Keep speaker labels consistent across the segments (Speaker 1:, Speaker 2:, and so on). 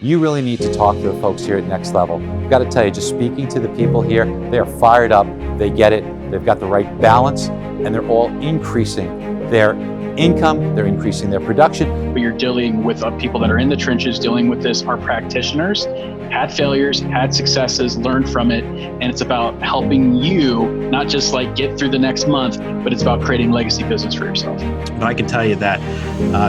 Speaker 1: You really need to talk to the folks here at Next Level. I've got to tell you, just speaking to the people here, they are fired up, they get it, they've got the right balance, and they're all increasing their income, they're increasing their production.
Speaker 2: But you're dealing with people that are in the trenches dealing with this, are practitioners, had failures, had successes, learned from it, and it's about helping you not just like get through the next month, but it's about creating legacy business for yourself.
Speaker 3: But I can tell you that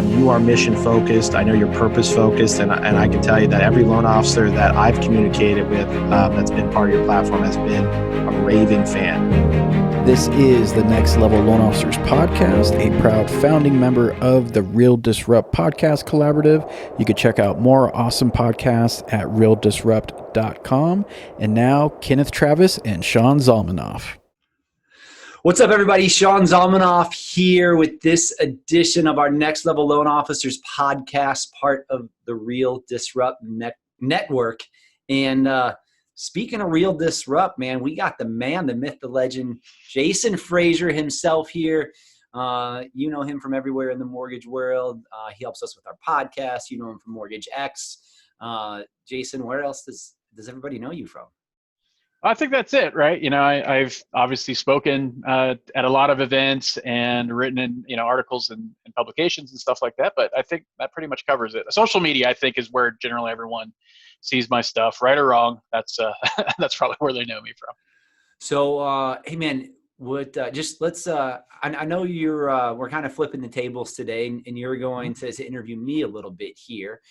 Speaker 3: you are mission focused. I know you're purpose focused, and I can tell you that every loan officer that I've communicated with that's been part of your platform has been a raving fan.
Speaker 4: This is the Next Level Loan Officers Podcast, a proud founding member of the Real Disrupt Podcast Collaborative. You can check out more awesome podcasts at realdisrupt.com. And now, Kenneth Travis and Sean Zalmanoff.
Speaker 5: What's up, everybody? Sean Zalmanoff here with this edition of our Next Level Loan Officers Podcast, part of the Real Disrupt Network. And speaking of Real Disrupt, man, we got the man, the myth, the legend, Jason Frazier himself here. You know him from everywhere in the mortgage world. He helps us with our podcast. You know him from Mortgage X. Jason, where else does everybody know you from?
Speaker 2: I think that's it, right? You know, I've obviously spoken at a lot of events and written in, articles and publications and stuff like that, but I think that pretty much covers it. Social media, I think, is where generally everyone sees my stuff, right or wrong. That's that's probably where they know me from.
Speaker 5: So, hey man, I know we're kind of flipping the tables today, and you're going to interview me a little bit here.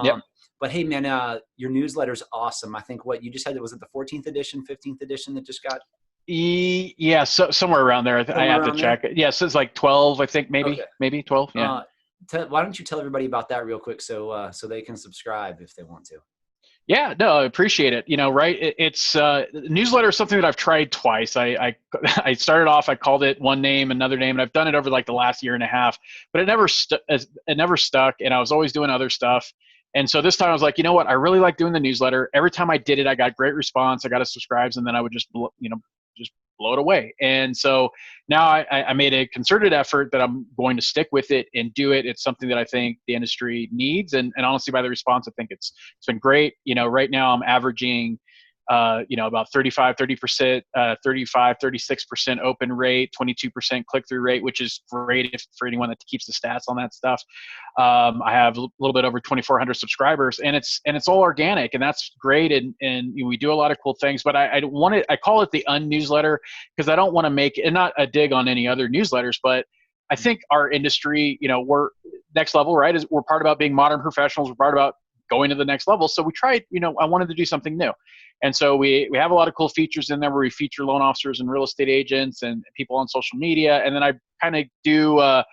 Speaker 2: Yep.
Speaker 5: But hey man, your newsletter's awesome. I think what you just had, was it the 14th edition, 15th edition that just got?
Speaker 2: Yeah, so somewhere around there. I have to check it. Yeah, so it's like 12, I think, maybe 12. Yeah.
Speaker 5: Why don't you tell everybody about that real quick so they can subscribe if they want to?
Speaker 2: Yeah, no, I appreciate it. Right. It's newsletter is something that I've tried twice. I started off, I called it one name, another name, and I've done it over like the last year and a half, but it never stuck. And I was always doing other stuff. And so this time I was like, you know what? I really like doing the newsletter. Every time I did it, I got great response. I got a subscribes, and then I would just blow it away. And so now I made a concerted effort that I'm going to stick with it and do it. It's something that I think the industry needs. And honestly, by the response, I think it's been great. Right now I'm averaging, about 36% open rate, 22% click-through rate, which is great for anyone that keeps the stats on that stuff. I have a little bit over 2,400 subscribers, and it's all organic, and that's great. And we do a lot of cool things, but I call it the unnewsletter because I don't want to make it, not a dig on any other newsletters, but I think our industry, we're Next Level, right? We're part about being modern professionals. We're part about going to the next level. So we tried, I wanted to do something new. And so we have a lot of cool features in there where we feature loan officers and real estate agents and people on social media. And then I kind of do, a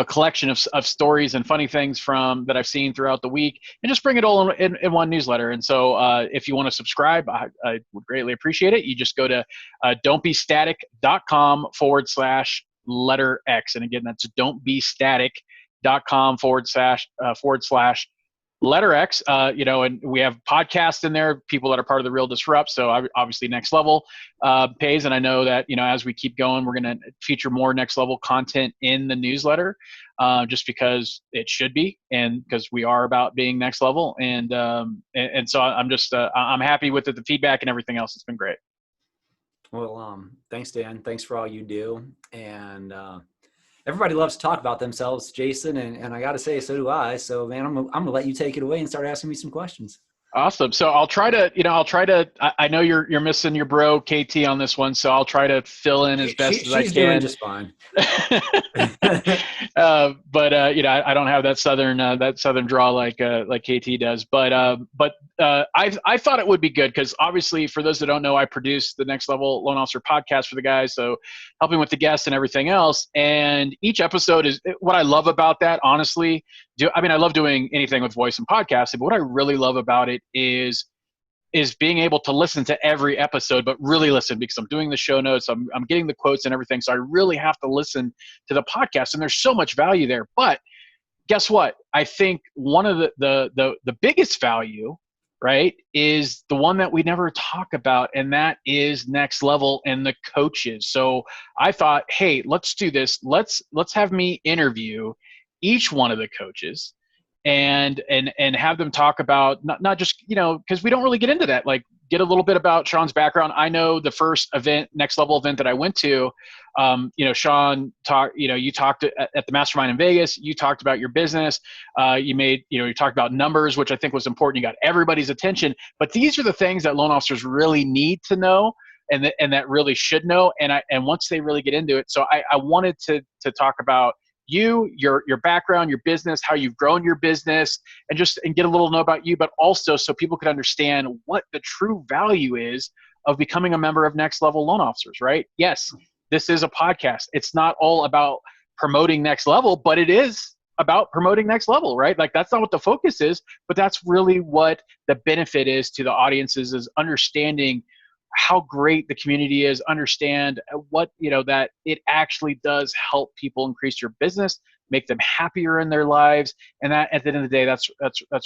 Speaker 2: collection of stories and funny things that I've seen throughout the week, and just bring it all in one newsletter. And so if you want to subscribe, I would greatly appreciate it. You just go to don'tbestatic.com/letter X. And again, that's don'tbestatic.com/letter X, and we have podcasts in there, people that are part of the Real Disrupt. So obviously Next Level pays. And I know that, as we keep going, we're going to feature more Next Level content in the newsletter, just because it should be, and because we are about being next level. And so I'm just, I'm happy with it, the feedback and everything else. It's been great.
Speaker 5: Well, thanks, Dan. Thanks for all you do. And, everybody loves to talk about themselves, Jason, and I got to say, so do I. So, man, I'm gonna let you take it away and start asking me some questions.
Speaker 2: Awesome. So I'll try to, I know you're missing your bro KT on this one, so I'll try to fill in as best as I can.
Speaker 5: She's doing just fine.
Speaker 2: But I don't have that southern draw like KT does. But I thought it would be good because obviously, for those that don't know, I produce the Next Level Loan Officer podcast for the guys, so helping with the guests and everything else. And each episode is what I love about that. Honestly, I love doing anything with voice and podcasting, but what I really love about it is being able to listen to every episode, but really listen, because I'm doing the show notes, I'm getting the quotes and everything. So I really have to listen to the podcast, and there's so much value there. But guess what? I think one of the biggest value, right, is the one that we never talk about, and that is Next Level and the coaches. So I thought, hey, let's do this. Let's have me interview each one of the coaches and have them talk about not just, because we don't really get into that, like get a little bit about Sean's background. I know the first event, next level event that I went to, Sean talked, you talked at the mastermind in Vegas, you talked about your business, you talked about numbers, which I think was important. You got everybody's attention, but these are the things that loan officers really need to know and that really should know. And once they really get into it. So I wanted to talk about your background, your business, how you've grown your business, and get a little know about you, but also so people can understand what the true value is of becoming a member of Next Level Loan Officers, right? Yes, this is a podcast. It's not all about promoting Next Level, but it is about promoting Next Level, right? Like that's not what the focus is, but that's really what the benefit is to the audiences, is understanding how great the community is, understand what, that it actually does help people increase your business, make them happier in their lives. And that at the end of the day, that's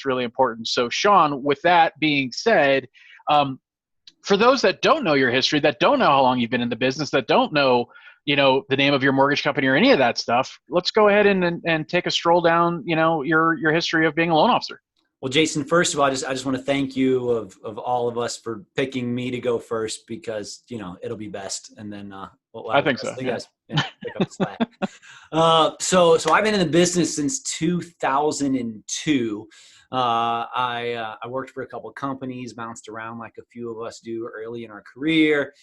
Speaker 2: really important. So Sean, with that being said, for those that don't know your history, that don't know how long you've been in the business, that don't know, the name of your mortgage company or any of that stuff, let's go ahead and take a stroll down, your history of being a loan officer.
Speaker 5: Well, Jason, first of all, I just want to thank you of all of us for picking me to go first, because it'll be best, and then
Speaker 2: I think so.
Speaker 5: You guys pick up the slack. So I've been in the business since 2002. I worked for a couple of companies, bounced around like a few of us do early in our career.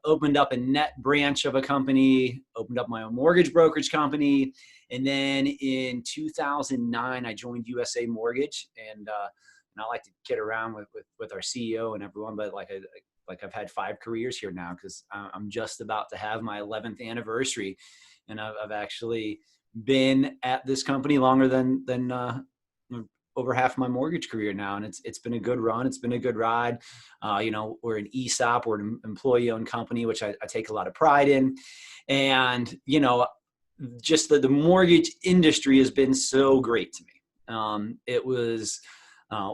Speaker 5: Opened up a net branch of a company, opened up my own mortgage brokerage company. And then in 2009, I joined USA Mortgage, and I like to kid around with our CEO and everyone, but I've had 5 careers here now, because I'm just about to have my 11th anniversary, and I've actually been at this company longer than over half of my mortgage career now, and it's been a good run. It's been a good ride. We're an ESOP, we're an employee-owned company, which I take a lot of pride in, and just the mortgage industry has been so great to me. It was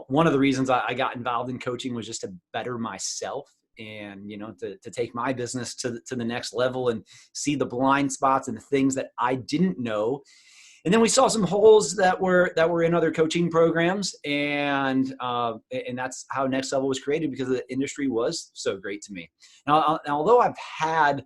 Speaker 5: one of the reasons I got involved in coaching, was just to better myself, and to take my business to the next level and see the blind spots and the things that I didn't know. And then we saw some holes that were in other coaching programs, and that's how Next Level was created, because the industry was so great to me. Now, although I've had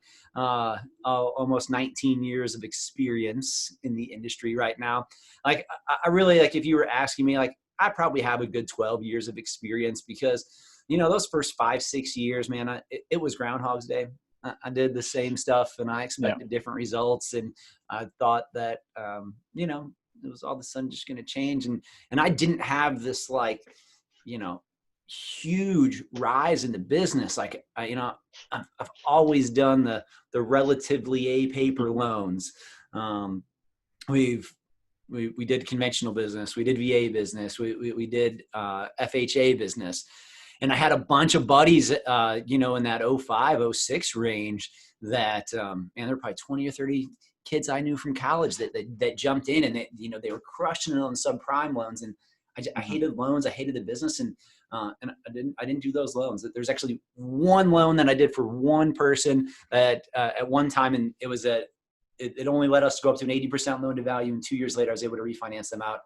Speaker 5: almost 19 years of experience in the industry right now, I really, if you were asking me, I probably have a good 12 years of experience, because those first 5-6 years, man, it was Groundhog's Day. I did the same stuff, and I expected different results, and I thought that it was all of a sudden just going to change, and I didn't have this huge rise in the business. I've always done the relatively A paper loans. We did conventional business, we did VA business, we did FHA business. And I had a bunch of buddies, in that 05, 06 range that, and there were probably 20 or 30 kids I knew from college that jumped in, and they were crushing it on subprime loans. And I hated loans. I hated the business. And I didn't do those loans. There's actually one loan that I did for one person that at one time, and it only let us go up to an 80% loan to value. And 2 years later, I was able to refinance them out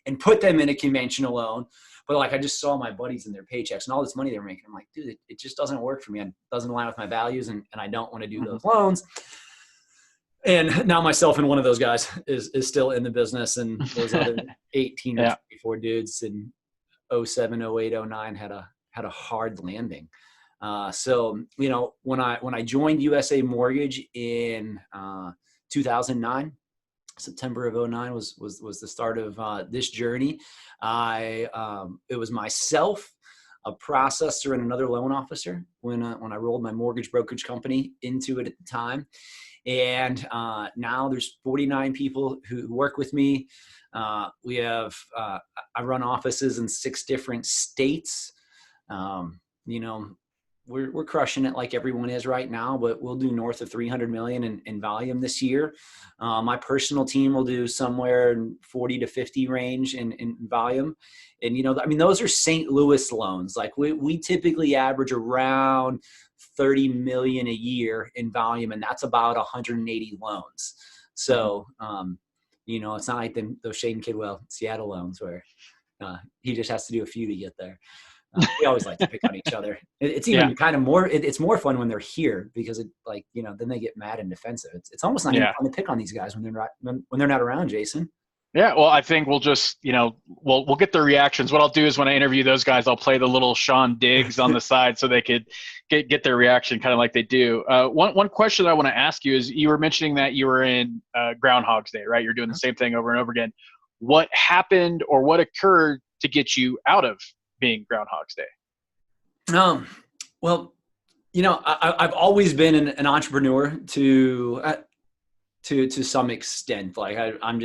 Speaker 5: and put them in a conventional loan. But I just saw my buddies and their paychecks and all this money they were making. I'm like, dude, it just doesn't work for me. It doesn't align with my values, and I don't want to do those loans. And now myself and one of those guys is still in the business, and those other 18 or 24 dudes in 07, 08, 09 had a hard landing. So when I joined USA Mortgage in 2009. September of 09 was the start of this journey. It was myself, a processor, and another loan officer when I rolled my mortgage brokerage company into it at the time. And now there's 49 people who work with me. We have I run offices in 6 different states. We're crushing it like everyone is right now, but we'll do north of 300 million in volume this year. My personal team will do somewhere in 40 to 50 range in volume. And, those are St. Louis loans. We typically average around 30 million a year in volume, and that's about 180 loans. So, it's not like those Shane Kidwell Seattle loans where he just has to do a few to get there. We always like to pick on each other. It's even kind of more, it's more fun when they're here because then they get mad and defensive. It's almost not even fun to pick on these guys when they're not around, Jason.
Speaker 2: Yeah, well, I think we'll just, we'll get their reactions. What I'll do is when I interview those guys, I'll play the little Sean Diggs on the side so they could get their reaction kind of like they do. One question I want to ask you is, you were mentioning that you were in Groundhog's Day, right? You're doing the same thing over and over again. What happened or what occurred to get you out of being Groundhog's Day?
Speaker 5: Well, I've always been an entrepreneur to some extent. Like I'm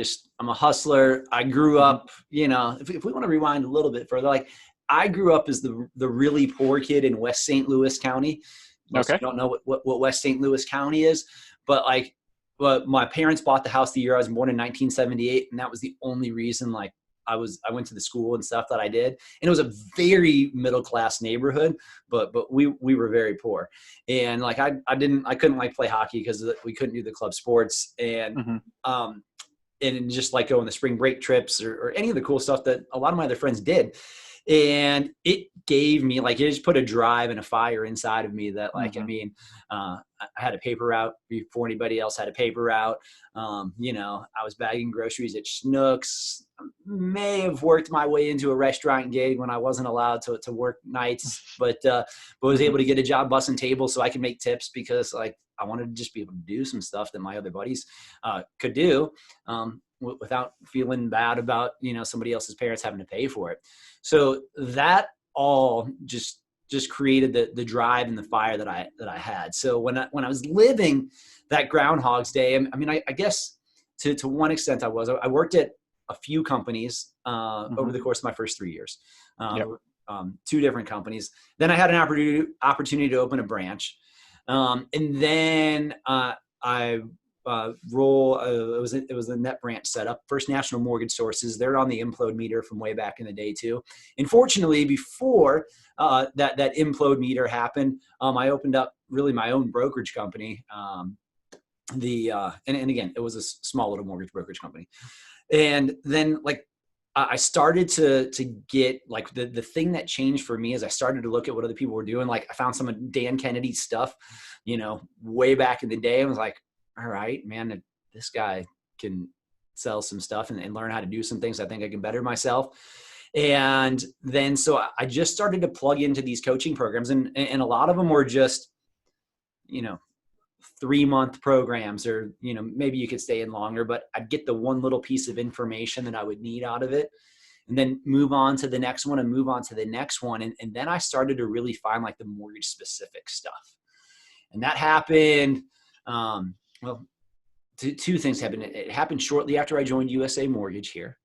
Speaker 5: a hustler. I grew up, if we want to rewind a little bit further, like I grew up as the really poor kid in West St. Louis County. Most people don't know what West St. Louis County is, but my parents bought the house the year I was born in 1978. And that was the only reason I went to the school and stuff that I did. And it was a very middle-class neighborhood, but we were very poor. And I couldn't play hockey because we couldn't do the club sports and just go on the spring break trips or any of the cool stuff that a lot of my other friends did. And it gave me it just put a drive and a fire inside of me that I had a paper route before anybody else had a paper route. I was bagging groceries at Schnucks. May have worked my way into a restaurant gig when I wasn't allowed to work nights, but was able to get a job bussing tables so I could make tips because I wanted to just be able to do some stuff that my other buddies could do without feeling bad about somebody else's parents having to pay for it. So that all just created the drive and the fire that I had. So when I was living that Groundhog's Day, I guess to one extent I worked at a few companies over the course of my first 3 years, 2 different companies. Then I had an opportunity to open a branch. And then it was a net branch setup, First National Mortgage Sources. They're on the implode meter from way back in the day too. And fortunately, before that implode meter happened, I opened up really my own brokerage company. And again, it was a small little mortgage brokerage company. And then I started to get the thing that changed for me is I started to look at what other people were doing. I found some of Dan Kennedy's stuff, way back in the day. I was like, all right, man, this guy can sell some stuff and learn how to do some things. I think I can better myself. And then, so I just started to plug into these coaching programs and a lot of them were just, 3-month programs or, maybe you could stay in longer, but I'd get the one little piece of information that I would need out of it and then move on to the next one and move on to the next one. And then I started to really find the mortgage specific stuff. And that happened, two things happened. It happened shortly after I joined USA Mortgage here.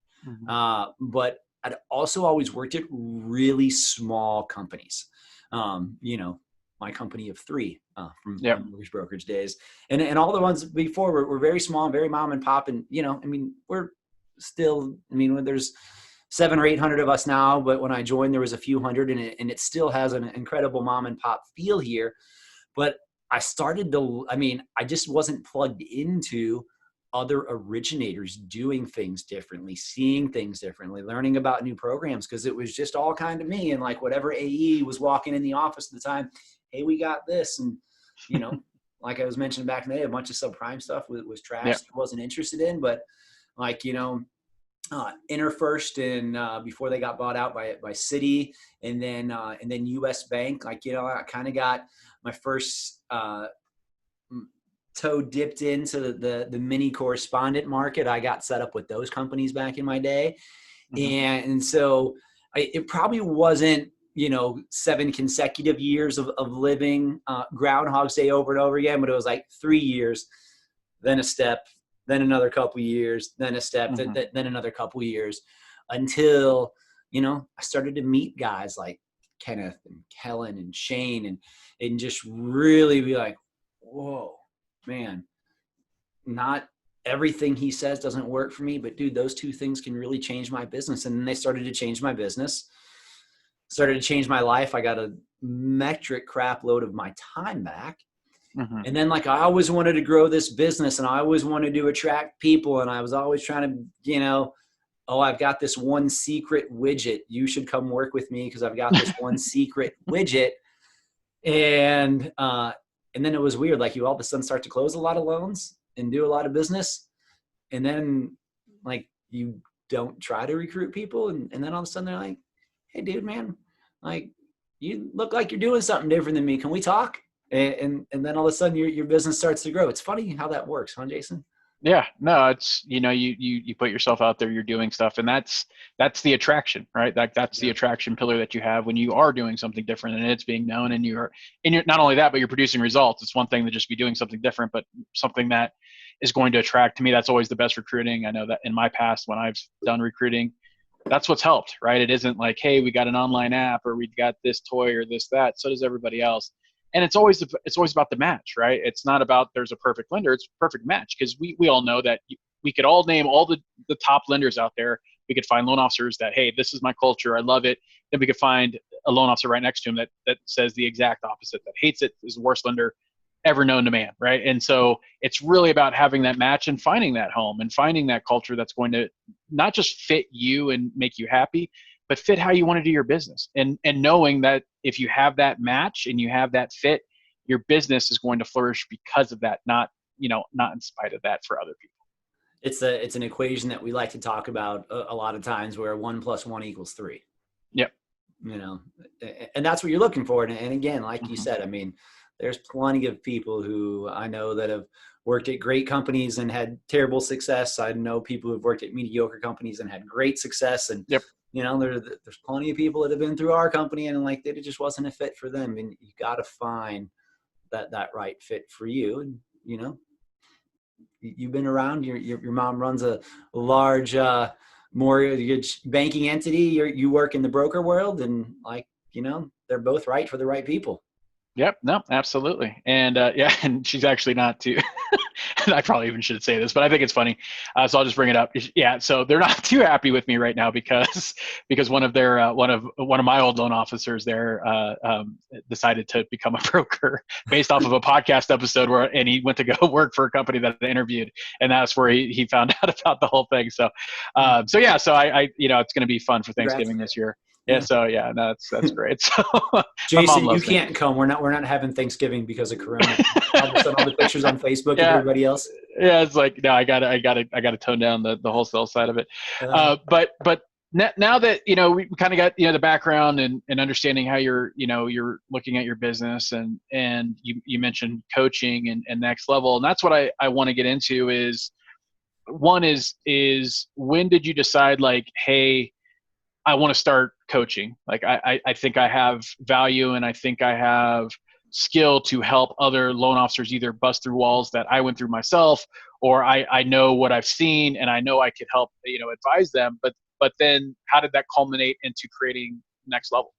Speaker 5: But I'd also always worked at really small companies, my company of 3 from mortgage brokerage days. And all the ones before were very small and very mom and pop. And, we're still, there's 700 or 800 of us now, but when I joined, there was a few hundred and it still has an incredible mom and pop feel here. But I started to, I just wasn't plugged into other originators doing things differently, seeing things differently, learning about new programs, because it was just all kind of me and whatever AE was walking in the office at the time, hey, we got this. And, like I was mentioning back in the day, a bunch of subprime stuff was trash. I wasn't interested in, but Interfirst and before they got bought out by Citi and then US Bank, I kind of got my first toe dipped into the mini correspondent market. I got set up with those companies back in my day. And so it probably wasn't, 7 consecutive years of living Groundhog's Day over and over again, but it was 3 years, then a step, then another couple years, then a step, then another couple years until, I started to meet guys like Kenneth and Kellen and Shane and just really be like, whoa, man, not everything he says doesn't work for me, but dude, those 2 things can really change my business. And then they started to change my business, started to change my life. I got a metric crap load of my time back.
Speaker 2: Mm-hmm.
Speaker 5: And then like, I always wanted to grow this business and I always wanted to attract people. And I was always trying to, oh, I've got this one secret widget. You should come work with me because I've got this one secret widget. And then it was weird. Like, you all of a sudden start to close a lot of loans and do a lot of business. And then like, you don't try to recruit people. And then all of a sudden they're like, hey dude, man, like, you look like you're doing something different than me. Can we talk? And then all of a sudden your business starts to grow. It's funny how that works, huh, Jason?
Speaker 2: Yeah, no, it's, you put yourself out there, you're doing stuff, and that's the attraction, right? That's the attraction pillar that you have when you are doing something different and it's being known, and you're not only that, but you're producing results. It's one thing to just be doing something different, but something that is going to attract. To me, that's always the best recruiting. I know that in my past, when I've done recruiting, that's what's helped, right? It isn't like, hey, we got an online app or we got this toy or this, that. So does everybody else. And it's always about the match, right? It's not about there's a perfect lender. It's a perfect match, because we all know that we could all name all the top lenders out there. We could find loan officers that, hey, this is my culture, I love it. Then we could find a loan officer right next to him that says the exact opposite, that hates it, is the worst lender ever known to man, right? And so it's really about having that match and finding that home and finding that culture that's going to not just fit you and make you happy, but fit how you want to do your business. And knowing that if you have that match and you have that fit, your business is going to flourish because of that, not in spite of that for other people.
Speaker 5: It's an equation that we like to talk about a lot of times, where 1 + 1 = 3.
Speaker 2: Yep.
Speaker 5: And that's what you're looking for. And again, like you said, I mean, there's plenty of people who I know that have worked at great companies and had terrible success. I know people who've worked at mediocre companies and had great success. And
Speaker 2: yep.
Speaker 5: There's plenty of people that have been through our company and like, it just wasn't a fit for them. And you got to find that right fit for you. And, you've been around, your mom runs a large mortgage banking entity. You work in the broker world, and like, they're both right for the right people.
Speaker 2: Yep. No, absolutely. And and she's actually not too, I probably even should say this, but I think it's funny. So I'll just bring it up. Yeah. So they're not too happy with me right now because one of my old loan officers there decided to become a broker based off of a podcast episode and he went to go work for a company that I interviewed, and that's where he found out about the whole thing. So I it's going to be fun for Thanksgiving this year. Yeah. So yeah, no, that's great. So
Speaker 5: Jason, you can't come. We're not having Thanksgiving because of Corona. All the pictures on Facebook of everybody else.
Speaker 2: Yeah, it's like, no, I gotta tone down the wholesale side of it. But now that we kind of got the background and understanding how you're looking at your business, and you mentioned coaching and next level, and that's what I want to get into is, one is when did you decide, like, hey, I want to start coaching? Like, I think I have value and I think I have skill to help other loan officers either bust through walls that I went through myself, or I know what I've seen and I know I could help, advise them. But then how did that culminate into creating Next Level?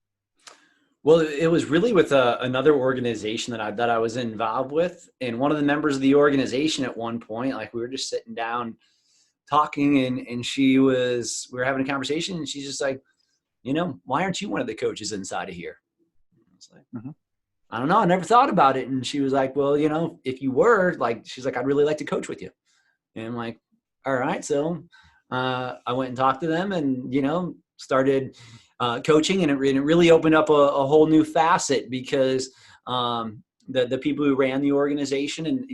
Speaker 5: Well, it was really with another organization that I was involved with. And one of the members of the organization at one point, like, we were just sitting down talking, and we were having a conversation, and she's just like, why aren't you one of the coaches inside of here? I was like, I don't know. I never thought about it. And she was like, well, if you were, like, she's like, I'd really like to coach with you. And I'm like, all right. So I went and talked to them and, started coaching, and it really opened up a whole new facet, because the people who ran the organization, and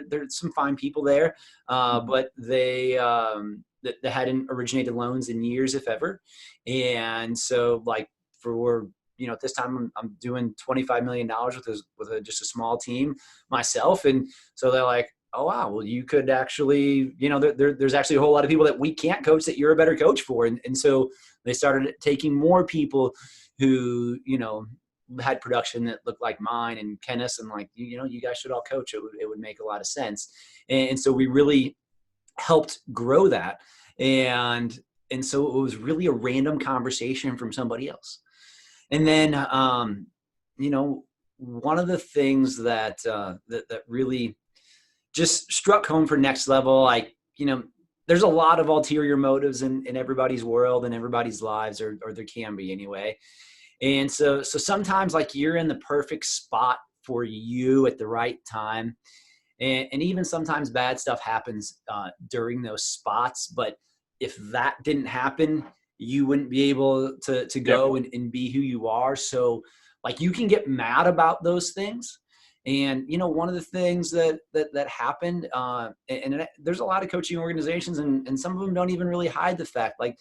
Speaker 5: there's some fine people there, but they hadn't originated loans in years, if ever. And so, like, for at this time I'm doing $25 million with just a small team myself, and so they're like, oh wow, well, you could actually, there's actually a whole lot of people that we can't coach that you're a better coach for, and so they started taking more people who had production that looked like mine and Kenneth's, and like, you guys should all coach. It would make a lot of sense. And so we really helped grow that. And so it was really a random conversation from somebody else. And then, one of the things that really just struck home for Next Level, like, there's a lot of ulterior motives in everybody's world and everybody's lives, or there can be anyway. And so sometimes, like, you're in the perfect spot for you at the right time. And even sometimes bad stuff happens during those spots. But if that didn't happen, you wouldn't be able to go and be who you are. So like you can get mad about those things. And, you know, one of the things that happened, and there's a lot of coaching organizations and some of them don't even really hide the fact, like,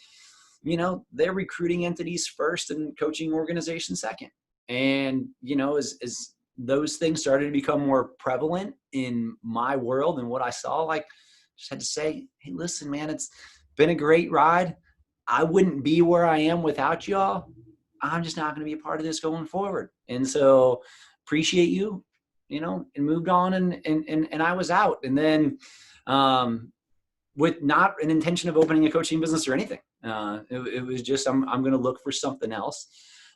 Speaker 5: you know, they're recruiting entities first and coaching organizations second. And, you know, as those things started to become more prevalent in my world and what I saw, like, just had to say, hey, listen, man, it's been a great ride. I wouldn't be where I am without y'all. I'm just not going to be a part of this going forward. And so appreciate you, you know, and moved on and I was out. And then with not an intention of opening a coaching business or anything. It was just, I'm going to look for something else.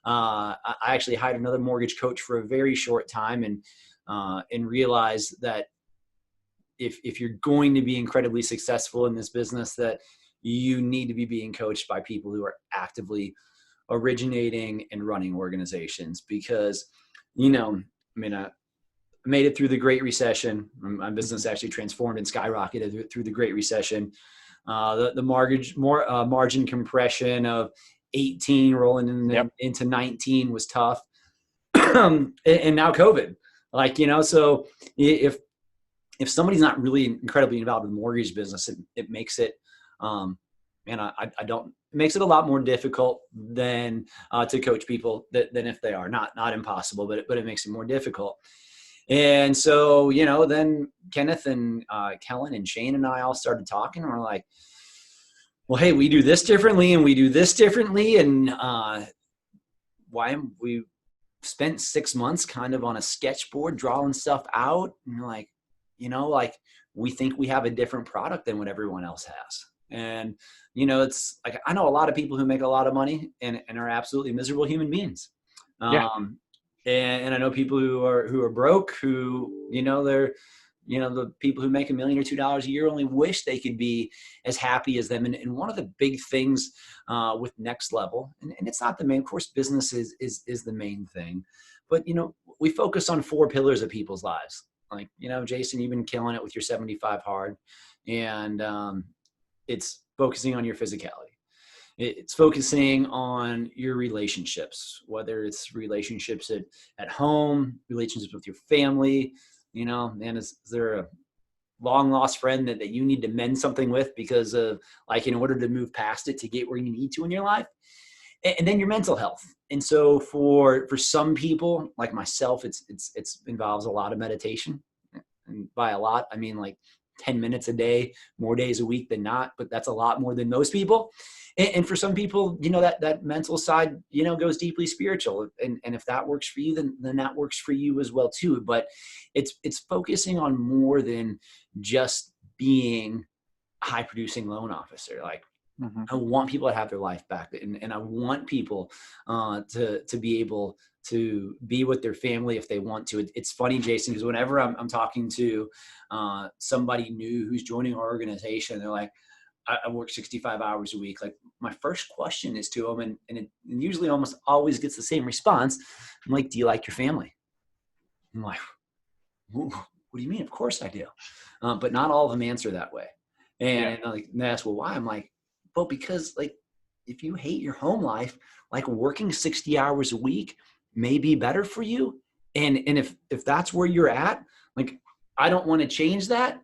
Speaker 5: I actually hired another mortgage coach for a very short time and realized that if you're going to be incredibly successful in this business, that you need to be being coached by people who are actively originating and running organizations. Because, you know, I mean, I made it through the Great Recession. My business actually transformed and skyrocketed through the Great Recession. The margin compression of 18 rolling into 19 was tough. And now COVID, like, you know, so if somebody's not really incredibly involved in the mortgage business, it makes it, it makes it a lot more difficult than to coach people than if they are not impossible, but it makes it more difficult. And so, you know, then Kenneth and Kellen and Shane and I all started talking, and we're like, well, hey, we do this differently and we do this differently. And we spent 6 months kind of on a sketchboard drawing stuff out. And we're like, you know, like we think we have a different product than what everyone else has. And, you know, it's like, I know a lot of people who make a lot of money and are absolutely miserable human beings. And I know people who are broke, who, you know, they're, you know, the people who make $1 million or $2 a year only wish they could be as happy as them. And one of the big things with Next Level, and it's not the main, of course, business is the main thing, but, you know, we focus on 4 pillars of people's lives. Like, you know, Jason, you've been killing it with your 75 hard, and it's focusing on your physicality. It's focusing on your relationships, whether it's relationships at home, relationships with your family. You know, man, is there a long lost friend that you need to mend something with because of, like, in order to move past it to get where you need to in your life? And then your mental health. And so for some people like myself, it's involves a lot of meditation. And by a lot, I mean like 10 minutes a day, more days a week than not, but that's a lot more than most people. And for some people, you know, that mental side, you know, goes deeply spiritual. And if that works for you, then that works for you as well too. But it's focusing on more than just being a high producing loan officer. Like, I want people to have their life back, and I want people to be able to be with their family if they want to. It's funny, Jason, because whenever I'm talking to somebody new who's joining our organization, they're like, I work 65 hours a week. Like, my first question is to them, and it usually almost always gets the same response. I'm like, do you like your family? I'm like, what do you mean? Of course I do. But not all of them answer that way. And they ask, well, why? I'm like, well, because, like, if you hate your home life, like, working 60 hours a week may be better for you. And if that's where you're at, like, I don't want to change that,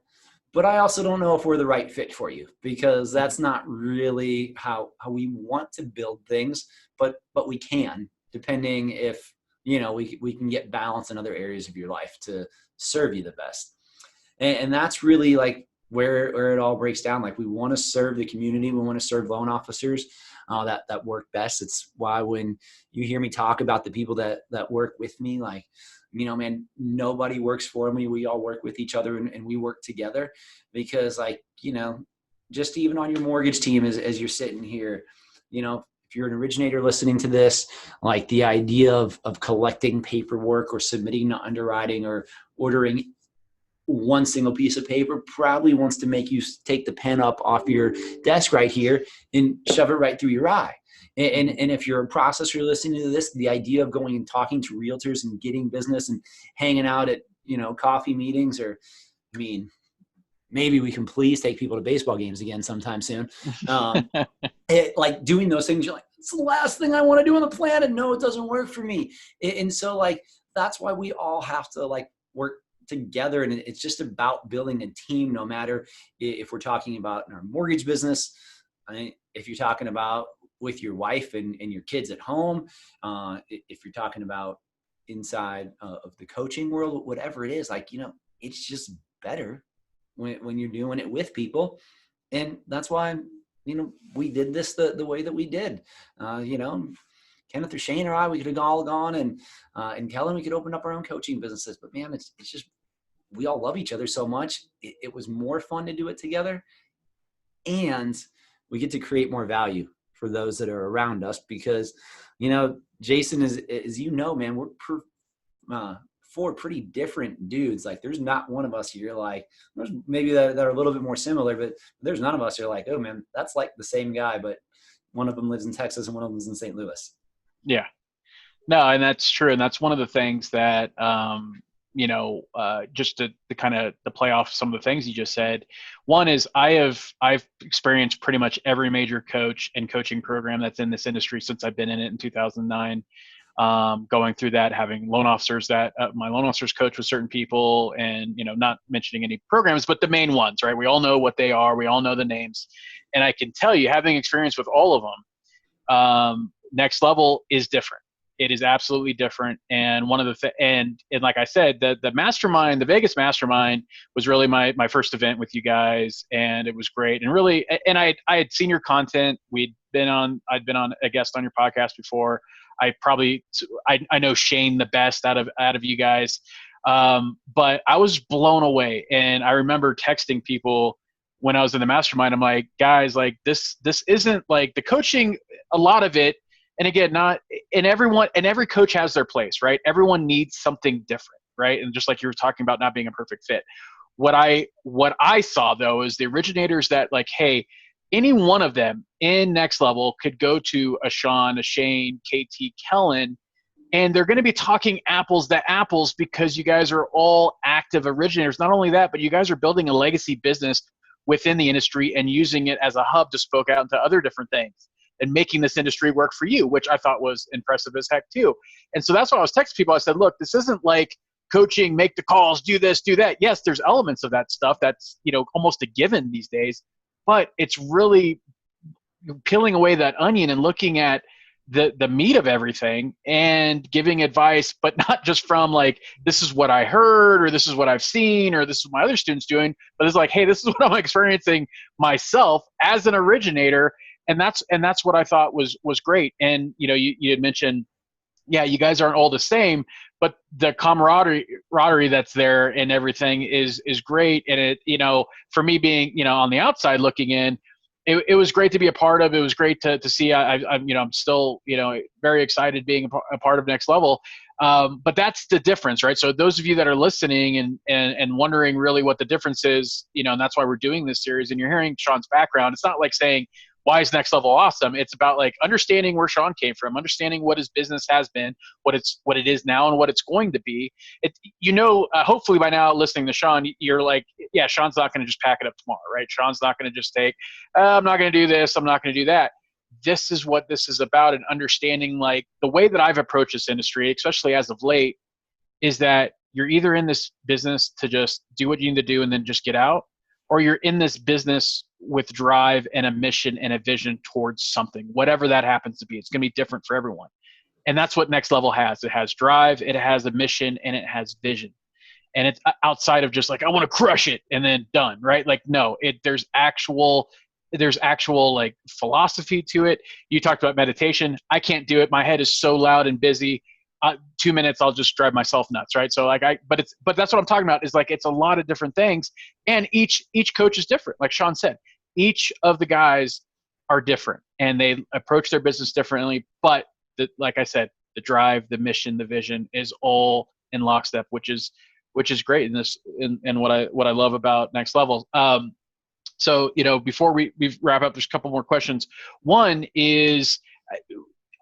Speaker 5: but I also don't know if we're the right fit for you, because that's not really how we want to build things, but we can, depending if, you know, we can get balance in other areas of your life to serve you the best. And that's really like where it all breaks down. Like, we want to serve the community. We want to serve loan officers that work best. It's why when you hear me talk about the people that work with me, like, you know, man, nobody works for me. We all work with each other, and we work together, because, like, you know, just even on your mortgage team, as you're sitting here, you know, if you're an originator listening to this, like, the idea of collecting paperwork or submitting to underwriting or ordering one single piece of paper probably wants to make you take the pen up off your desk right here and shove it right through your eye. And if you're a processor listening to this, the idea of going and talking to realtors and getting business and hanging out at, coffee meetings, or, maybe we can please take people to baseball games again sometime soon. Like doing those things, you're like, it's the last thing I want to do on the planet. No, it doesn't work for me. And so like, that's why we all have to like work together. And it's just about building a team, no matter if we're talking about in our mortgage business, if you're talking about with your wife and your kids at home, if you're talking about inside of the coaching world, whatever it is, like, it's just better when you're doing it with people. And that's why, we did this the way that we did. Kenneth or Shane or I, we could have all gone and Kellen, we could open up our own coaching businesses. But man, it's just, we all love each other so much. It was more fun to do it together. And we get to create more value for those that are around us because, Jason, as man, we're four pretty different dudes. Like there's not one of us you're like, there's maybe that are a little bit more similar, but there's none of us you're like, oh man, that's like the same guy, but one of them lives in Texas and one of them lives in St. Louis.
Speaker 2: Yeah, no, and that's true. And that's one of the things that, just to kind of to play off some of the things you just said. One is I've experienced pretty much every major coach and coaching program that's in this industry since I've been in it in 2009. Going through that, having loan officers that my loan officers coach with certain people and, not mentioning any programs, but the main ones, right? We all know what they are. We all know the names. And I can tell you, having experience with all of them, Next Level is different. It is absolutely different. And one of the and like I said, the mastermind, the Vegas mastermind was really my first event with you guys. And it was great. And really, and I had seen your content. I'd been on a guest on your podcast before. I know Shane the best out of you guys. But I was blown away. And I remember texting people when I was in the mastermind. I'm like, guys, like this isn't like the coaching, a lot of it. And again, every coach has their place, right? Everyone needs something different, right? And just like you were talking about not being a perfect fit. What I saw though is the originators that like, hey, any one of them in Next Level could go to a Sean, a Shane, KT, Kellen, and they're going to be talking apples to apples because you guys are all active originators. Not only that, but you guys are building a legacy business within the industry and using it as a hub to spoke out into other different things and making this industry work for you, which I thought was impressive as heck too. And so that's why I was texting people. I said, look, this isn't like coaching, make the calls, do this, do that. Yes, there's elements of that stuff that's, almost a given these days. But it's really peeling away that onion and looking at the meat of everything and giving advice, but not just from like, this is what I heard, or this is what I've seen, or this is what my other students doing, but it's like, hey, this is what I'm experiencing myself as an originator. And that's what I thought was great. And, you had mentioned, yeah, you guys aren't all the same, but the camaraderie that's there and everything is great. And it, for me being, on the outside looking in, it was great to be a part of. It was great to see. I'm still, very excited being a part of Next Level. But that's the difference, right? So those of you that are listening and wondering really what the difference is, and that's why we're doing this series, and you're hearing Sean's background. It's not like saying, why is Next Level awesome? It's about like understanding where Sean came from, understanding what his business has been, what it is now, and what it's going to be. Hopefully by now listening to Sean, you're like, yeah, Sean's not going to just pack it up tomorrow, right? Sean's not going to just take, I'm not going to do this, I'm not going to do that. This is what this is about, and understanding like the way that I've approached this industry, especially as of late, is that you're either in this business to just do what you need to do and then just get out, or you're in this business with drive and a mission and a vision towards something, whatever that happens to be. It's going to be different for everyone. And that's what Next Level has. It has drive, it has a mission, and it has vision. And it's outside of just like, I want to crush it and then done, right? Like, no, there's actual like philosophy to it. You talked about meditation. I can't do it. My head is so loud and busy. 2 minutes, I'll just drive myself nuts, right? So like but that's what I'm talking about is like, it's a lot of different things, and each coach is different. Like Sean said, each of the guys are different and they approach their business differently. But like I said, the drive, the mission, the vision is all in lockstep, which is great in this, and what I love about Next Level. So, before we wrap up, there's a couple more questions. One is,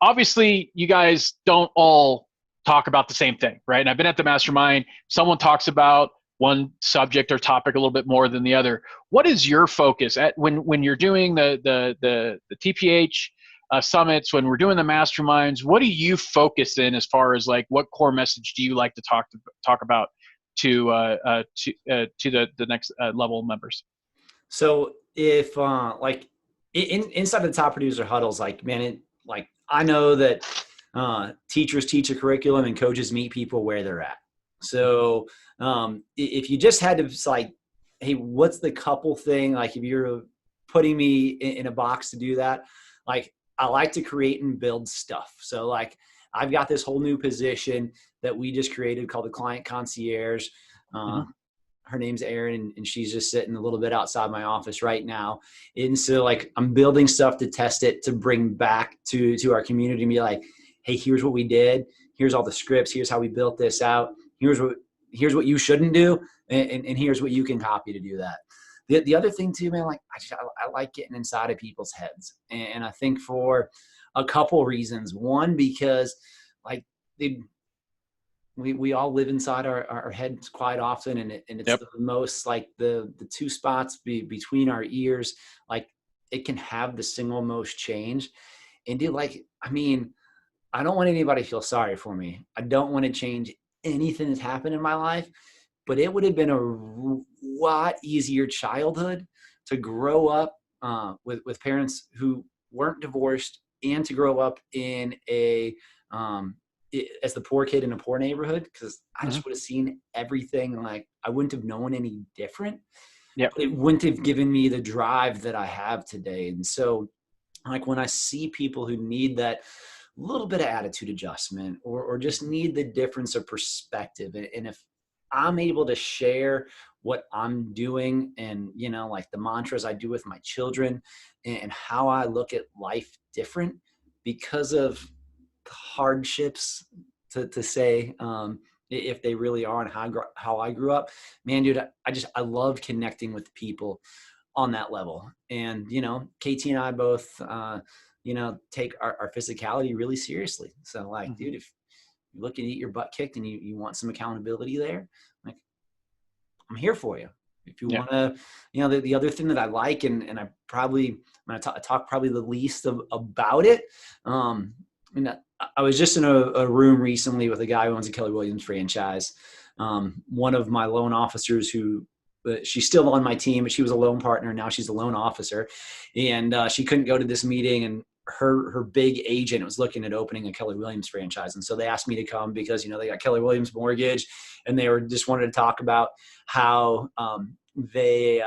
Speaker 2: obviously you guys don't all talk about the same thing, right? And I've been at the mastermind. Someone talks about one subject or topic a little bit more than the other. What is your focus at when you're doing the TPH summits, when we're doing the masterminds? What do you focus in as far as like what core message do you like to talk about to the next level members?
Speaker 5: So if like inside the top producer huddles, like, man, like I know that teachers teach a curriculum and coaches meet people where they're at. So if you just had to like, hey, what's the couple thing? Like if you're putting me in a box to do that, like I like to create and build stuff. So like I've got this whole new position that we just created called the client concierge. Her name's Erin, and she's just sitting a little bit outside my office right now. And so like I'm building stuff to test it, to bring back to our community and be like, hey, here's what we did. Here's all the scripts. Here's how we built this out. Here's what you shouldn't do. And here's what you can copy to do that. The other thing too, man, like I like getting inside of people's heads. And I think for a couple reasons. One, because like we all live inside our heads quite often. And it's the most like the two spots between our ears, like it can have the single most change. And dude, like, I mean, I don't want anybody to feel sorry for me. I don't want to change anything that's happened in my life, but it would have been a lot easier childhood to grow up with parents who weren't divorced and to grow up in as the poor kid in a poor neighborhood, because I just would have seen everything. Like I wouldn't have known any different.
Speaker 2: Yeah,
Speaker 5: it wouldn't have given me the drive that I have today. And so like when I see people who need that little bit of attitude adjustment or just need the difference of perspective, and if I'm able to share what I'm doing and, you know, like the mantras I do with my children and how I look at life different because of hardships to say, if they really are, and how I grew up, man, dude, I love connecting with people on that level. And, you know, KT and I both, you know, take our physicality really seriously. So like, dude, if you're looking to get your butt kicked and you want some accountability there, like I'm here for you. If you want to, you know, the other thing that I like, and I probably, when I talk probably the least about it. I was just in a room recently with a guy who owns a Keller Williams franchise. One of my loan officers she's still on my team, but she was a loan partner. Now she's a loan officer, and she couldn't go to this meeting, and her big agent was looking at opening a Keller Williams franchise. And so they asked me to come because, you know, they got Keller Williams mortgage, and they just wanted to talk about how they,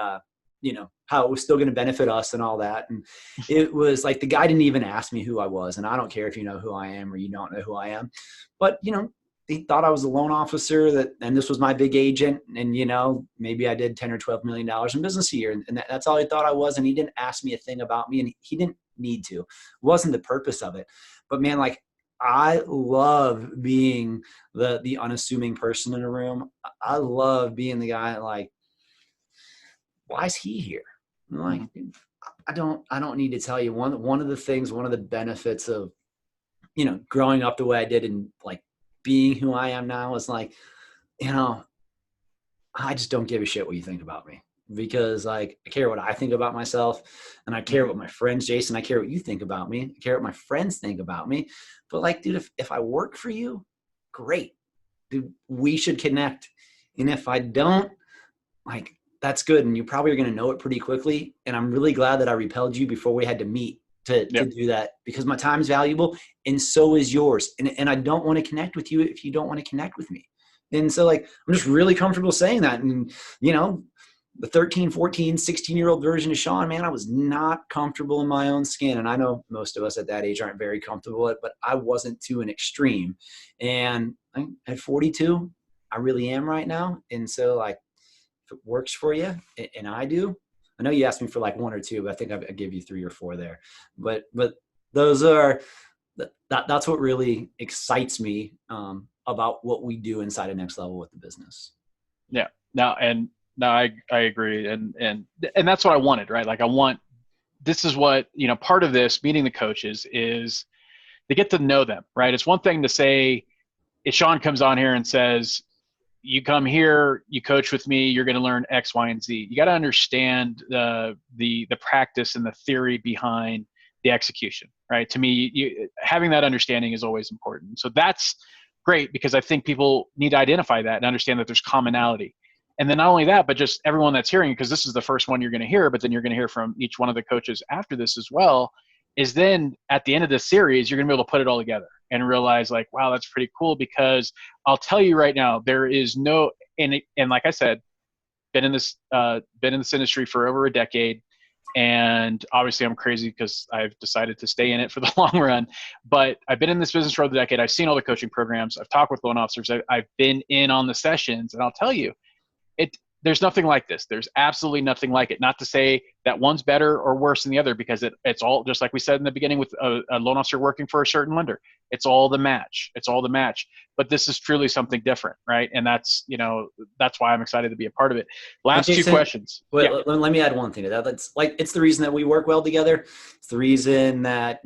Speaker 5: you know, how it was still going to benefit us and all that. And it was like, the guy didn't even ask me who I was. And I don't care if you know who I am or you don't know who I am, but, you know, he thought I was a loan officer and this was my big agent. And, you know, maybe I did 10 or $12 million in business a year. And that's all he thought I was. And he didn't ask me a thing about me, and he didn't need to. It wasn't the purpose of it. But man, like, I love being the unassuming person in a room. I love being the guy like, why is he here? I'm like, I don't need to tell you. One of the things, one of the benefits of, you know, growing up the way I did and like being who I am now is like, you know, I just don't give a shit what you think about me, because like I care what I think about myself, and I care what my friends, Jason, I care what you think about me. I care what my friends think about me. But like, dude, if I work for you, great, dude, we should connect. And if I don't, like, that's good. And you probably are going to know it pretty quickly. And I'm really glad that I repelled you before we had to meet to do that, because my time is valuable and so is yours. And I don't want to connect with you if you don't want to connect with me. And so like, I'm just really comfortable saying that. And, you know, the 13, 14, 16-year-old version of Sean, man, I was not comfortable in my own skin. And I know most of us at that age aren't very comfortable with it, but I wasn't to an extreme. And at 42, I really am right now. And so like, if it works for you, and I do, I know you asked me for like one or two, but I think I give you 3 or 4 there. But those are, that's what really excites me about what we do inside of Next Level with the business.
Speaker 2: Yeah. No, I agree. And that's what I wanted, right? Like this is what, you know, part of this meeting the coaches is they get to know them, right? It's one thing to say, if Sean comes on here and says, you come here, you coach with me, you're going to learn X, Y, and Z. You got to understand the practice and the theory behind the execution, right? To me, having that understanding is always important. So that's great, because I think people need to identify that and understand that there's commonality. And then not only that, but just everyone that's hearing, because this is the first one you're going to hear, but then you're going to hear from each one of the coaches after this as well, is then at the end of this series, you're going to be able to put it all together and realize like, wow, that's pretty cool. Because I'll tell you right now, there is no, and like I said, been in this industry for over a decade. And obviously I'm crazy because I've decided to stay in it for the long run, but I've been in this business for over a decade. I've seen all the coaching programs. I've talked with loan officers. I've been in on the sessions, and I'll tell you, there's nothing like this. There's absolutely nothing like it. Not to say that one's better or worse than the other, because it's all, just like we said in the beginning with a loan officer working for a certain lender. It's all the match. It's all the match. But this is truly something different, right? And that's why I'm excited to be a part of it. Last
Speaker 5: Jason,
Speaker 2: two questions.
Speaker 5: Well, yeah. Let me add one thing to that. That's like, it's the reason that we work well together. It's the reason that,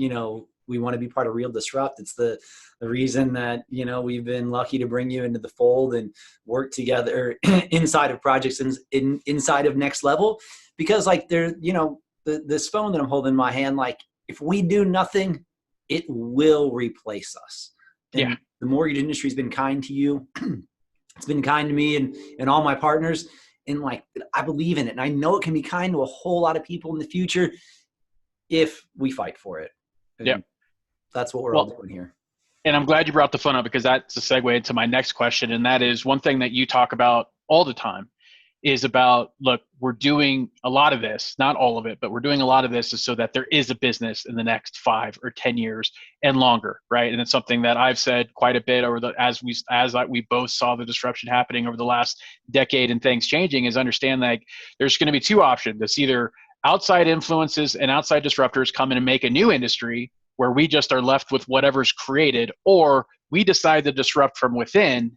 Speaker 5: we want to be part of Real Disrupt. It's the reason that, we've been lucky to bring you into the fold and work together inside of projects inside of Next Level, because like this phone that I'm holding in my hand, like if we do nothing, it will replace us. And the mortgage industry has been kind to you. It's been kind to me and all my partners. And like, I believe in it. And I know it can be kind to a whole lot of people in the future if we fight for it. And that's what we're all doing here.
Speaker 2: And I'm glad you brought the phone up, because that's a segue into my next question. And that is one thing that you talk about all the time is about, look, we're doing a lot of this, not all of it, but we're doing a lot of this is so that there is a business in the next 5 or 10 years and longer, right? And it's something that I've said quite a bit as we both saw the disruption happening over the last decade and things changing, is understand that there's going to be two options. It's either outside influences and outside disruptors come in and make a new industry where we just are left with whatever's created, or we decide to disrupt from within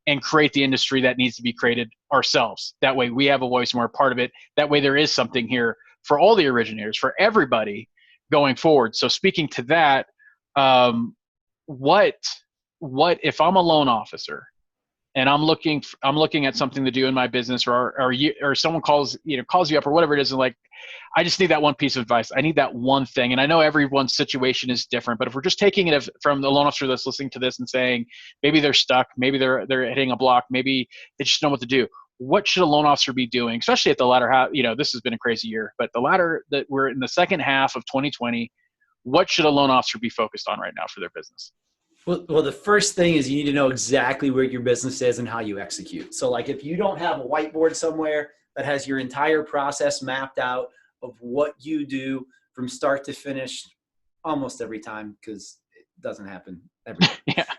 Speaker 2: and create the industry that needs to be created ourselves. That way we have a voice and we're a part of it. That way there is something here for all the originators, for everybody going forward. So speaking to that, what if I'm a loan officer and I'm looking at something to do in my business, or someone calls you up or whatever it is, and like, I just need that one piece of advice. I need that one thing. And I know everyone's situation is different, but if we're just taking it from the loan officer that's listening to this and saying, maybe they're stuck, maybe they're hitting a block, maybe they just don't know what to do. What should a loan officer be doing, especially at the latter half? This has been a crazy year, but the latter, that we're in the second half of 2020, what should a loan officer be focused on right now for their business?
Speaker 5: Well, the first thing is you need to know exactly where your business is and how you execute. So like if you don't have a whiteboard somewhere that has your entire process mapped out of what you do from start to finish almost every time, because it doesn't happen every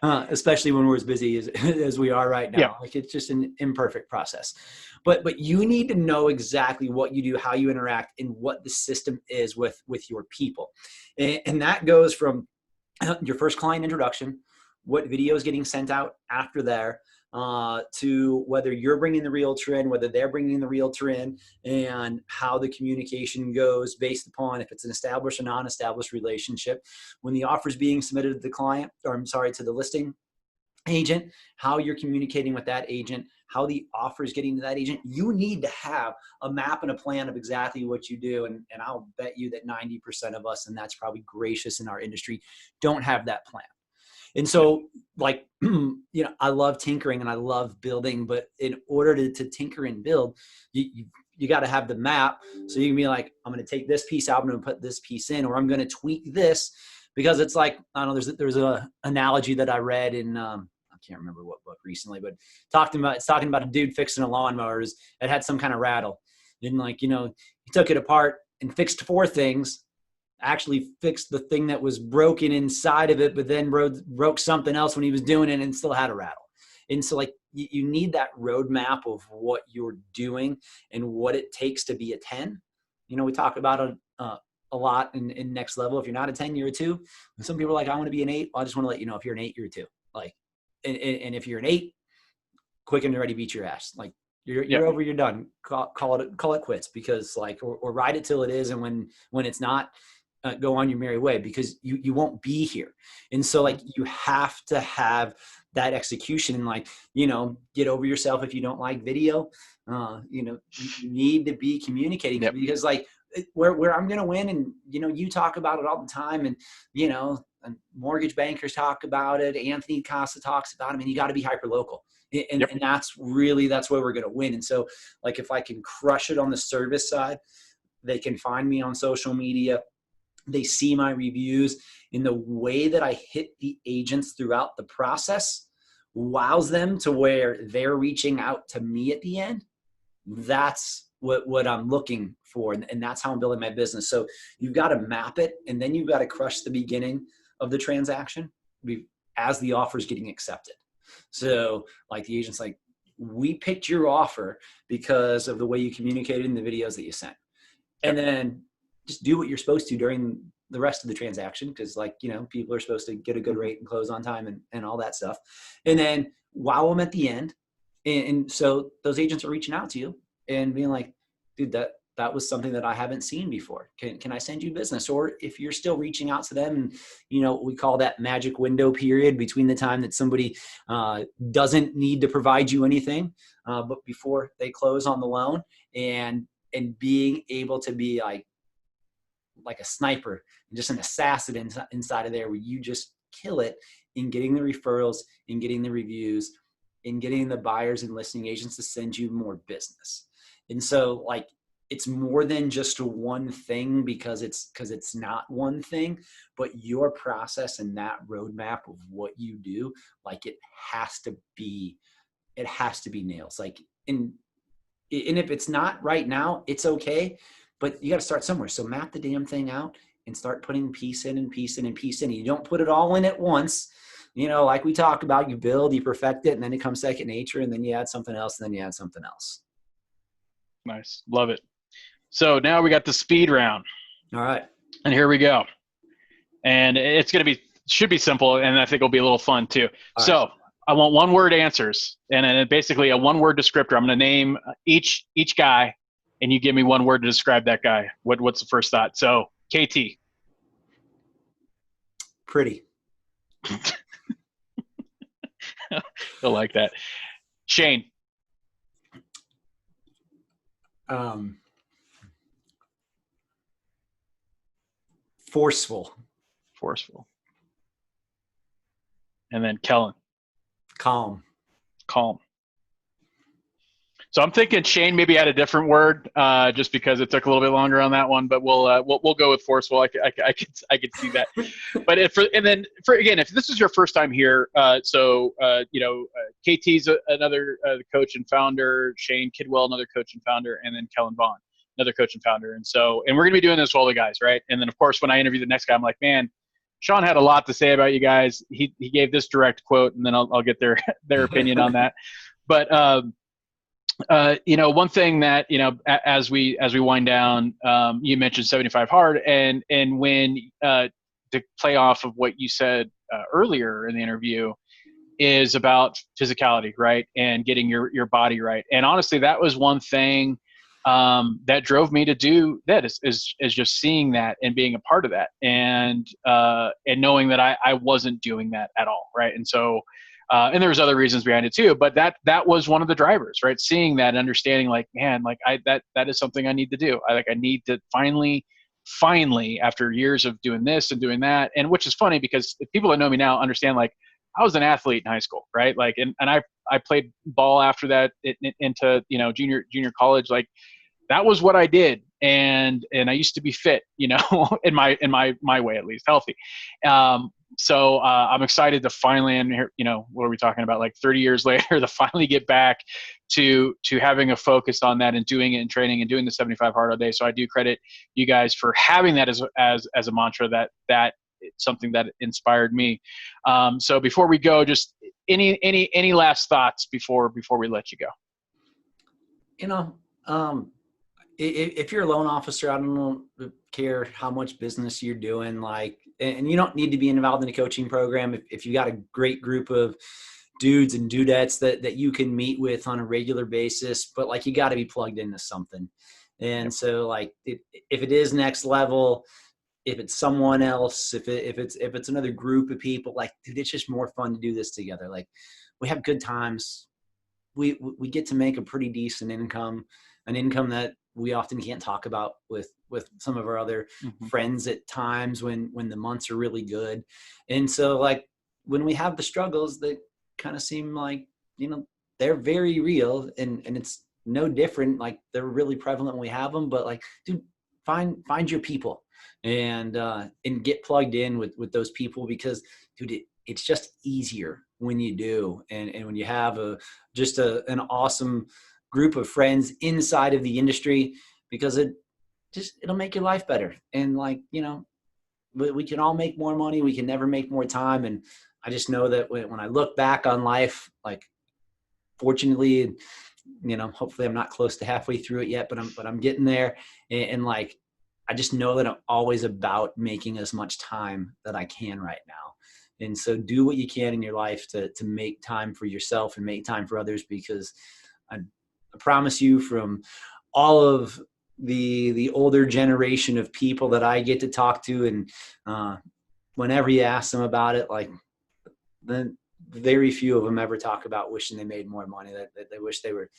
Speaker 5: time, especially when we're as busy as we are right now. Yeah. Like it's just an imperfect process. But you need to know exactly what you do, how you interact, and what the system is with your people. And that goes from your first client introduction, what video is getting sent out after there, to whether you're bringing the realtor in, whether they're bringing the realtor in, and how the communication goes based upon if it's an established or non-established relationship. When the offer is being submitted to the client, to the listing agent, how you're communicating with that agent, how the offer is getting to that agent. You need to have a map and a plan of exactly what you do. And I'll bet you that 90% of us, and that's probably gracious in our industry, don't have that plan. And so like, I love tinkering and I love building, but in order to tinker and build, you got to have the map. So you can be like, I'm going to take this piece out, I'm going to put this piece in, or I'm going to tweak this, because it's like, I don't know, there's a analogy that I read in, I can't remember what book recently, but it's talking about a dude fixing a lawnmower that had some kind of rattle. And like, he took it apart and fixed 4 things, actually fixed the thing that was broken inside of it, but then broke something else when he was doing it and still had a rattle. And so like you need that roadmap of what you're doing and what it takes to be a 10. We talk about a lot in Next Level. If you're not a 10, you're a 2. And some people are like, I want to be an 8. Well, I just want to let you know, if you're an 8, you're a 2. Like, and if you're an 8, quick and ready, beat your ass. Like you're over, you're done. Call it quits, because like, or ride it till it is. And when it's not, go on your merry way, because you won't be here. And so like, you have to have that execution, and like, get over yourself if you don't like video. You need to be communicating.
Speaker 2: Yep.
Speaker 5: Because like, where I'm going to win, and you talk about it all the time, and and mortgage bankers talk about it, Anthony Costa talks about it, and you got to be hyper local. And,
Speaker 2: Yep.
Speaker 5: and that's where we're going to win. And so like, if I can crush it on the service side, they can find me on social media. They see my reviews, in the way that I hit the agents throughout the process wows them to where they're reaching out to me at the end. That's what I'm looking for. And that's how I'm building my business. So you've got to map it, and then you've got to crush the beginning of the transaction as the offer is getting accepted. So like, the agent's like, we picked your offer because of the way you communicated in the videos that you sent. And then just do what you're supposed to during the rest of the transaction. Because like, people are supposed to get a good rate and close on time and all that stuff. And then wow them at the end. And so those agents are reaching out to you and being like, dude, that was something that I haven't seen before. Can I send you business? Or if you're still reaching out to them, and we call that magic window period between the time that somebody doesn't need to provide you anything, but before they close on the loan, and being able to be like a sniper and just an assassin inside of there, where you just kill it in getting the referrals, in getting the reviews, in getting the buyers and listing agents to send you more business. And so like, it's more than just one thing, because it's not one thing, but your process and that roadmap of what you do, like, it has to be nails. Like, and if it's not right now, it's okay, but you got to start somewhere. So map the damn thing out and start putting piece in and piece in and piece in. You don't put it all in at once. Like we talk about, you build, you perfect it, and then it comes second nature, and then you add something else, and then you add something else.
Speaker 2: Nice. Love it. So now we got the speed round.
Speaker 5: All right.
Speaker 2: And here we go. And it's going to should be simple, and I think it'll be a little fun too.
Speaker 5: All
Speaker 2: so
Speaker 5: right.
Speaker 2: I want one word answers, and then basically a one word descriptor. I'm going to name each guy, and you give me one word to describe that guy. What's the first thought? So KT.
Speaker 5: Pretty.
Speaker 2: I like that. Shane.
Speaker 5: Forceful.
Speaker 2: And then Kellen.
Speaker 5: Calm.
Speaker 2: So I'm thinking Shane maybe had a different word, just because it took a little bit longer on that one. But we'll go with forceful. I could see that. But again, if this is your first time here, KT's another coach and founder, Shane Kidwell, another coach and founder, and then Kellen Vaughn, another coach and founder. And we're gonna be doing this with all the guys, right? And then of course, when I interview the next guy, I'm like, man, Sean had a lot to say about you guys. He gave this direct quote, and then I'll get their opinion on that. But one thing that, as we wind down, you mentioned 75 hard, and when to play off of what you said earlier in the interview, is about physicality, right? And getting your body right. And honestly, that was one thing that drove me to do that, is just seeing that and being a part of that, and knowing that I wasn't doing that at all, right? And so and there was other reasons behind it too, but that was one of the drivers, right? Seeing that and understanding, like, man, like that is something I need to do. I need to finally, after years of doing this and doing that, and which is funny because people that know me now understand, like, I was an athlete in high school, right? Like, and I played ball after that into, junior college. Like, that was what I did. And I used to be fit, in my way, at least healthy. So I'm excited to finally, and here, what are we talking about? Like 30 years later, to finally get back to having a focus on that and doing it and training and doing the 75 hard all day. So I do credit you guys for having that as a mantra, that it's something that inspired me. So before we go, just any last thoughts before we let you go?
Speaker 5: If you're a loan officer, I don't care how much business you're doing, and you don't need to be involved in a coaching program. If you got a great group of dudes and dudettes that you can meet with on a regular basis, but you got to be plugged into something. And so if it is next level, if it's someone else, if it's another group of people, like, dude, it's just more fun to do this together. Like, we have good times. We get to make a pretty decent income, an income that we often can't talk about with some of our other friends at times when the months are really good. And so, like, when we have the struggles that kind of seem like, they're very real, and it's no different. Like, they're really prevalent when we have them, but like, dude, find your people and get plugged in with those people, because, dude, it's just easier when you do. And when you have an awesome group of friends inside of the industry, because it'll make your life better. And like, we can all make more money. We can never make more time. And I just know that when I look back on life, like, fortunately, hopefully I'm not close to halfway through it yet, but I'm getting there. And like, I just know that I'm always about making as much time that I can right now. And so do what you can in your life to make time for yourself and make time for others, because I promise you, from all of the older generation of people that I get to talk to, and whenever you ask them about it, like, then very few of them ever talk about wishing they made more money, that they wish they were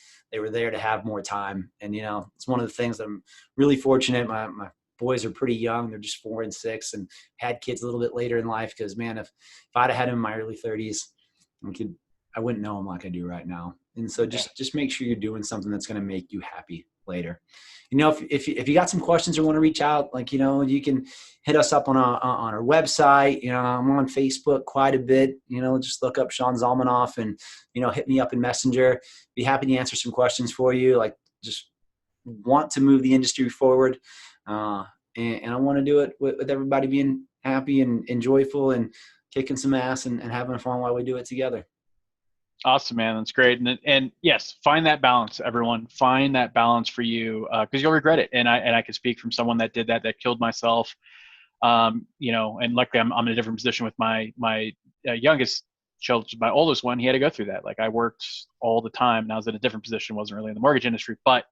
Speaker 5: there to have more time. And, it's one of the things that I'm really fortunate. My boys are pretty young. They're just 4 and 6, and had kids a little bit later in life. Because, man, if I'd have had them in my early 30s, I wouldn't know them like I do right now. And so just make sure you're doing something that's going to make you happy later. If you got some questions or want to reach out, like, you can hit us up on our website. I'm on Facebook quite a bit. Just look up Sean Zalmanoff and, hit me up in Messenger. Be happy to answer some questions for you. Like, just want to move the industry forward. And I want to do it with everybody being happy and joyful and kicking some ass and having fun while we do it together.
Speaker 2: Awesome, man. That's great. And yes, find that balance, everyone. Find that balance for you, because you'll regret it. And I can speak from someone that did that killed myself. And luckily I'm in a different position with my youngest child, my oldest one. He had to go through that. Like, I worked all the time, and I was in a different position, wasn't really in the mortgage industry, but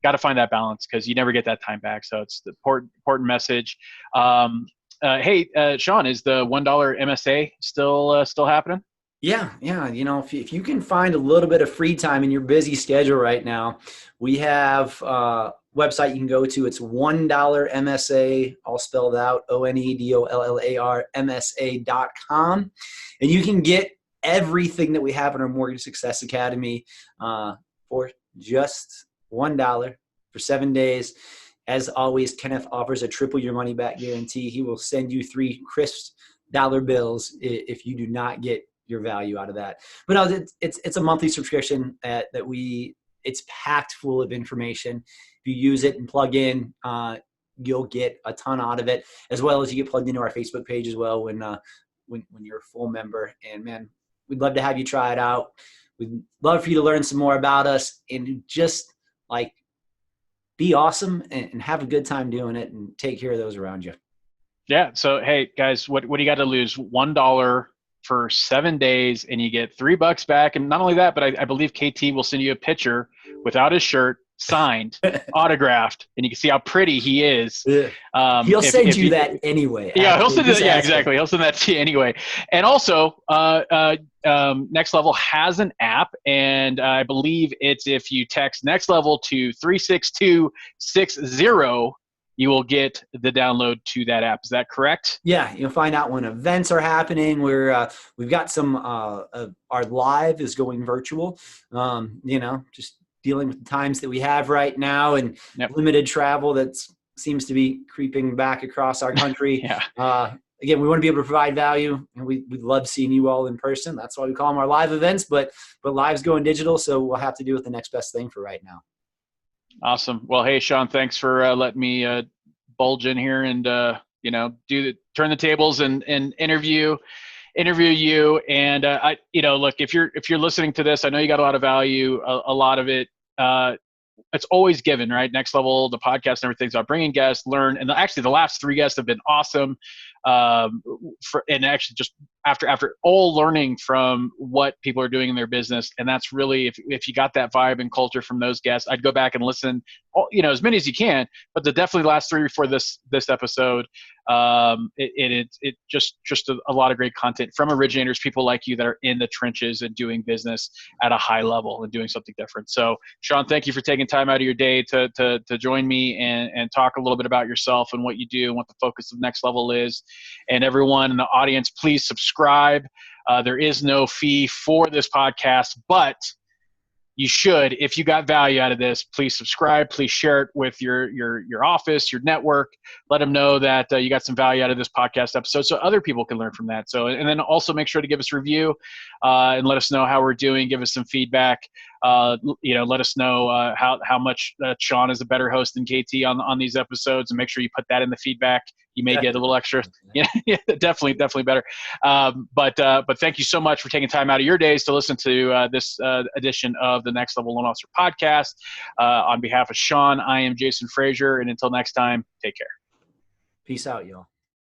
Speaker 2: got to find that balance, because you never get that time back. So it's the important message. Hey, Sean, is the $1 MSA still happening?
Speaker 5: Yeah. If you can find a little bit of free time in your busy schedule right now, we have a website you can go to. It's $1 MSA, all spelled out, ONEDOLLAR MSA.com. And you can get everything that we have in our Mortgage Success Academy for just $1 for 7 days. As always, Kenneth offers a triple your money back guarantee. He will send you 3 crisp dollar bills if you do not get your value out of that. But no, it's a monthly subscription that it's packed full of information. If you use it and plug in, you'll get a ton out of it, as well as you get plugged into our Facebook page as well when you're a full member. And man, we'd love to have you try it out. We'd love for you to learn some more about us and just like be awesome and have a good time doing it and take care of those around you.
Speaker 2: Yeah. So, hey guys, what do you got to lose? $1 for 7 days, and you get $3 back. And not only that, but I believe KT will send you a picture without his shirt, signed, autographed, and you can see how pretty he is.
Speaker 5: He'll send you that anyway.
Speaker 2: Yeah, he'll send it. Yeah, exactly. He'll send that to you anyway. And also, Next Level has an app, and I believe it's if you text Next Level to 36260, you will get the download to that app. Is that correct?
Speaker 5: Yeah, you'll find out when events are happening. We've got some our live is going virtual. Just dealing with the times that we have right now and limited travel that seems to be creeping back across our country. Again, we want to be able to provide value, and we love seeing you all in person. That's why we call them our live events. But live's going digital, so we'll have to do with the next best thing for right now.
Speaker 2: Awesome. Well, hey, Sean, thanks for letting me bulge in here and turn the tables and interview you. And look, if you're listening to this, I know you got a lot of value. A lot of it, it's always given, right? Next Level, the podcast and everything's about bringing guests, learn. And actually, the last 3 guests have been awesome. and actually just after all learning from what people are doing in their business. And that's really, if you got that vibe and culture from those guests, I'd go back and listen, as many as you can, but the definitely last 3 before this episode. It just a lot of great content from originators, people like you that are in the trenches and doing business at a high level and doing something different. So Sean, thank you for taking time out of your day to join me and talk a little bit about yourself and what you do and what the focus of Next Level is. And everyone in the audience, please subscribe. There is no fee for this podcast, but you should, if you got value out of this, please subscribe. Please share it with your office, your network. Let them know that you got some value out of this podcast episode, so other people can learn from that. So, and then also make sure to give us a review and let us know how we're doing. Give us some feedback. Let us know how much Sean is a better host than KT on these episodes, and make sure you put that in the feedback. You may get a little extra. Yeah, definitely better. But thank you so much for taking time out of your days to listen to this edition of the Next Level Loan Officer podcast. On behalf of Sean, I am Jason Frazier, and until next time, take care.
Speaker 5: Peace out, y'all.